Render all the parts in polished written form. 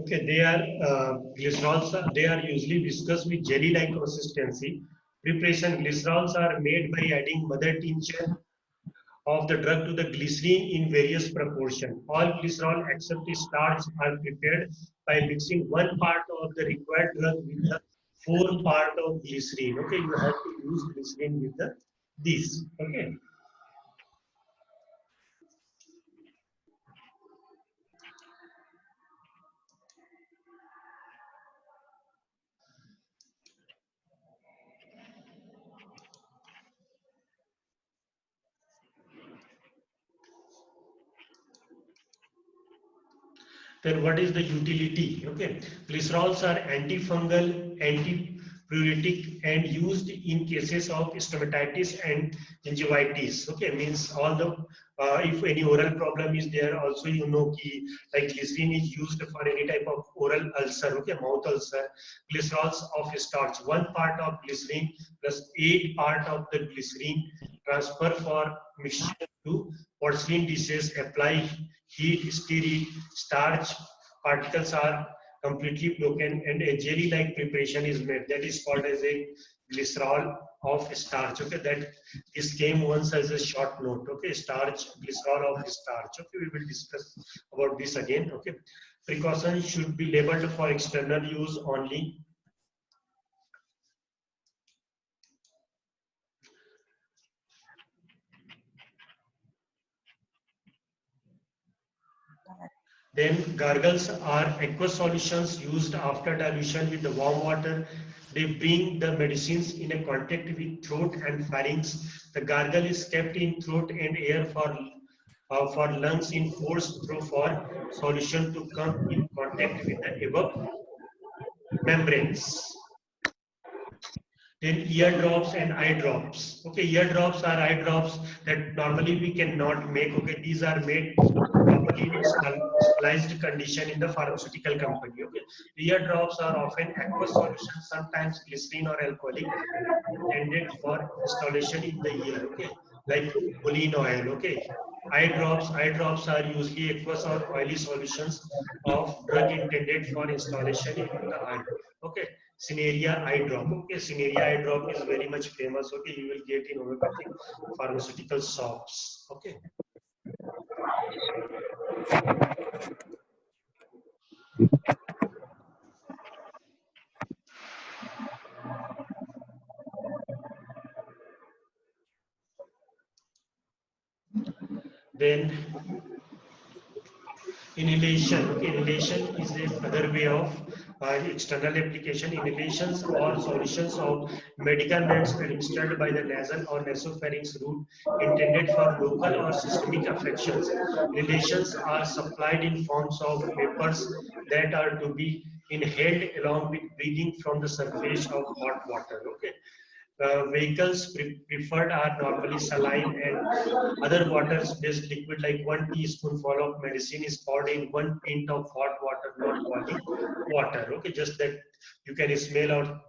Okay, they are glycerols. They are usually viscous with jelly-like consistency. Preparation glycerols are made by adding mother tincture of the drug to the glycerine in various proportion. All glycerol except the starch are prepared by mixing one part of the required drug with the four part of glycerine. Okay, you have to use glycerine with the these. Okay. Then what is the utility? Okay, glycerols are antifungal, antipruritic, and used in cases of stomatitis and gingivitis. Okay, means all the if any oral problem is there, also you know ki, like glycerin is used for any type of oral ulcer. Okay, mouth ulcer. Glycerols of starch. One part of glycerin plus 8 part of the glycerin transfer for mixture to porcelain dishes. Apply heat, stir it, starch particles are completely broken and a jelly-like preparation is made. That is called as a glycerol of starch. Okay, that this came once as a short note. Okay, starch, glycerol of starch. Okay, we will discuss about this again. Okay, precautions should be labeled for external use only. Then gargles are aqueous solutions used after dilution with the warm water. They bring the medicines in a contact with throat and pharynx. The gargle is kept in throat and air for lungs in force through for solution to come in contact with the above membranes. Then eardrops and eye drops. Okay, eardrops are eye drops that normally we cannot make. Okay, these are made normally in specialized condition in the pharmaceutical company. Okay, eardrops are often aqueous solutions, sometimes glycerine or alcoholic, intended for installation in the ear. Okay, like Olean oil. Okay, eye drops are usually aqueous or oily solutions of drug intended for installation into the eye. Okay, Cineria eye drop. Okay, Cineria eye drop is very much famous. Okay, you will get in homeopathic pharmaceutical shops. Okay. Then inhalation. Okay, inhalation is another way of external application. Inhalations or solutions of medicaments administered by the nasal or nasopharynx route intended for local or systemic affections. Inhalations are supplied in forms of vapors that are to be inhaled along with breathing from the surface of hot water. Okay. Vehicles preferred are normally saline and other waters-based liquid like 1 teaspoonful of medicine is poured in 1 pint of hot water, not boiling water. Okay, just that you can smell or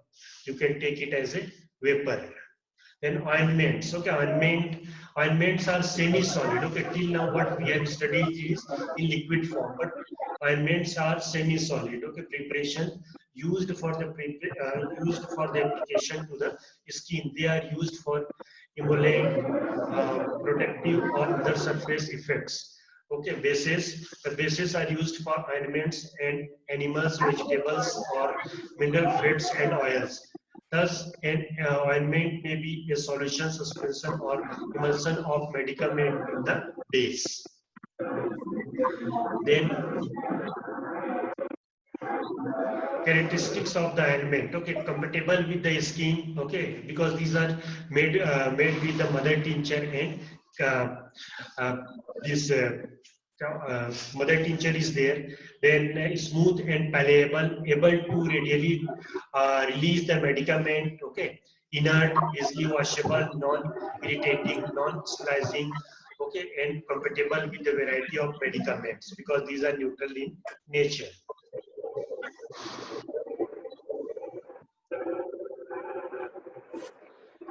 you can take it as a vapor. Then ointments. Okay, ointments are semi-solid. Okay, till now what we have studied is in liquid form, but ointments are semi-solid. Okay, preparation used for the application to the skin. They are used for emollient, protective, or other surface effects. Okay, bases. The bases are used for ointments and animals, vegetables, or mineral fats and oils. Thus, an ointment may be a solution, suspension, or emulsion of medicament in the base. Then, characteristics of the ointment. Okay, compatible with the skin. Okay, because these are made with the mother tincture and uh, uh, this. Mother tincture is there, then smooth and palatable, able to readily release the medicament. Okay, inert, easily washable, non-irritating, non-slicing. Okay, and compatible with a variety of medicaments because these are neutral in nature.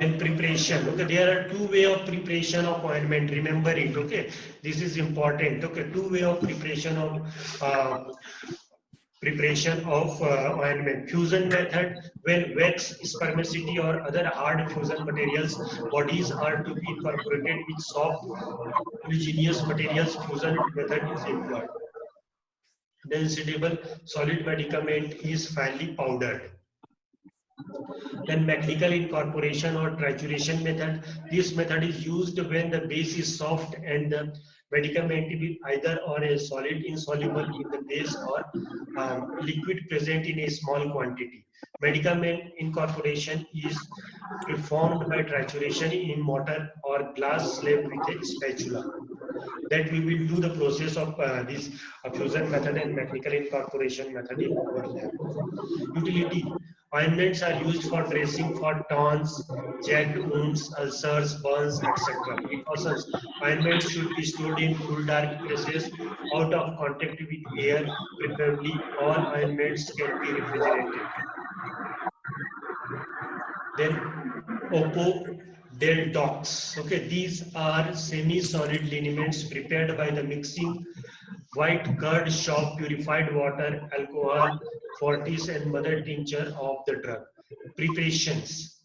And preparation. Okay, there are two way of preparation of ointment. Remember it. Okay, this is important. Okay, two way of preparation of preparation of ointment. Fusion method, when wax, spermaceti or other hard fusion materials bodies are to be incorporated with soft homogeneous materials, fusion method is employed. Then suitable solid medicament is finely powdered. Then mechanical incorporation or trituration method. This method is used when the base is soft and the medicament is either or a solid insoluble in the base or liquid present in a small quantity. Medicament incorporation is performed by trituration in mortar or glass slab with a spatula. That we will do the process of this fusion method and mechanical incorporation method in our lab. Utility. Ointments are used for dressing for taunts, jagged wounds, ulcers, burns, etc. Precautions. Ointments should be stored in cool, dark places, out of contact with air, preferably. All ointments can be refrigerated. Then opodeldocs. Okay, these are semi-solid liniments prepared by the mixing white curd, shop, purified water, alcohol, fortis, and mother tincture of the drug. Preparations.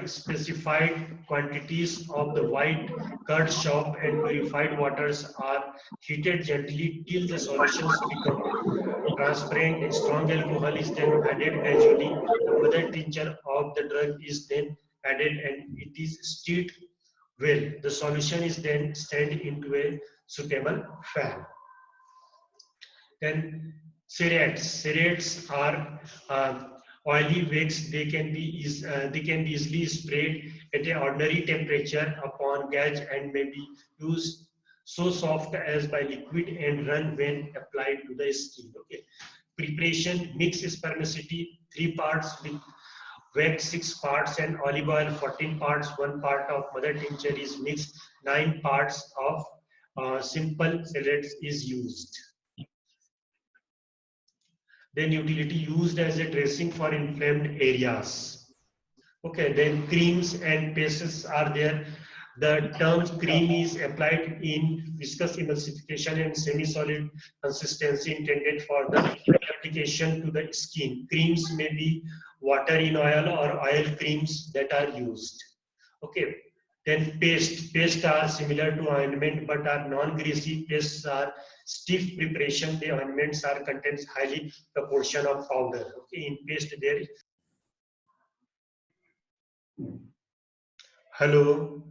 Specified quantities of the white curd, shop, and purified waters are heated gently till the solutions become transparent. Strong alcohol is then added gradually. The mother tincture of the drug is then added and it is stirred well. The solution is then stirred into a suitable fan. Then serrates. Serrates are oily wax. They can be easily sprayed at an ordinary temperature upon gauge and may be used so soft as by liquid and run when applied to the skin. Okay. Preparation: mix spermaceti 3 parts with wax 6 parts and olive oil 14 parts. 1 part of mother tincture is mixed. 9 parts of simple serrates is used. Then utility: used as a dressing for inflamed areas. Okay, then creams and pastes are there. The term cream is applied in viscous emulsification and semi-solid consistency intended for the application to the skin. Creams may be water in oil or oil creams that are used. Okay. Then paste are similar to ointment but are non-greasy. Pastes are stiff preparation. The ointments are contains highly proportion of powder. Okay, in paste there. Hello.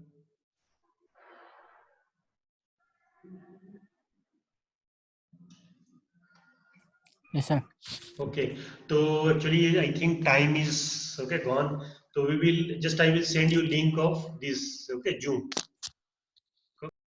Yes, sir. Okay. So actually, I think time is okay gone. So we will just I will send you link of this. Okay, Zoom.